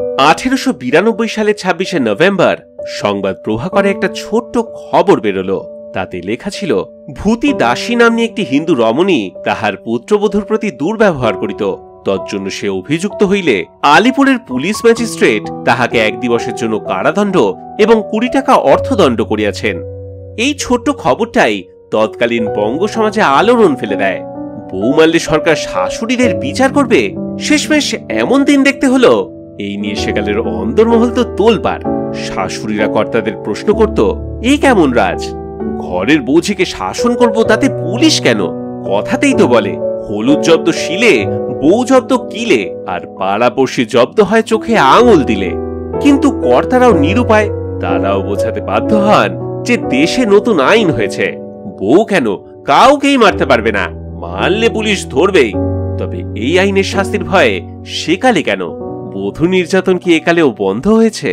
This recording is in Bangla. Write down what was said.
1892 সালের 26শে নভেম্বর সংবাদ প্রভাকরে একটা ছোট্ট খবর বেরোলো। তাতে লেখা ছিল, ভূতি দাসী নামনি একটি হিন্দু রমণী তাহার পুত্রবধূর প্রতি দুর্ব্যবহার করিত। তজ্জন্য সে অভিযুক্ত হইলে আলিপুরের পুলিশ ম্যাজিস্ট্রেট তাহাকে 1 দিবসের জন্য কারাদণ্ড এবং 20 টাকা অর্থদণ্ড করিয়াছেন। এই ছোট্ট খবরটাই তৎকালীন বঙ্গ সমাজে আলোড়ন ফেলে দেয়। বউ মারলে সরকার শাশুড়িদের বিচার করবে, শেষমেশ এমন দিন দেখতে হলো। এই নিয়ে সেকালের অন্দরমহল তো তোলপাড়। শাশুড়িরা কর্তাদের প্রশ্ন করত, এই কেমন রাজ? ঘরের বউঝিকে শাসন করব, তাতে পুলিশ কেন? কথাতেই তো বলে, হলুদ জব্দ শিলে, বউ জব্দ কিলে, আর পাড়াপড়শি জব্দ হয় চোখে আঙুল দিলে। কিন্তু কর্তারাও নিরুপায়। তারাও বোঝাতে বাধ্য হন যে দেশে নতুন আইন হয়েছে, বউ কেন কাউকেই মারতে পারবে না, মারলে পুলিশ ধরবেই। তবে এই আইনের শাস্তির ভয়ে সেকালে কেন? বধূ নির্যাতন কি একালেও বন্ধ হয়েছে?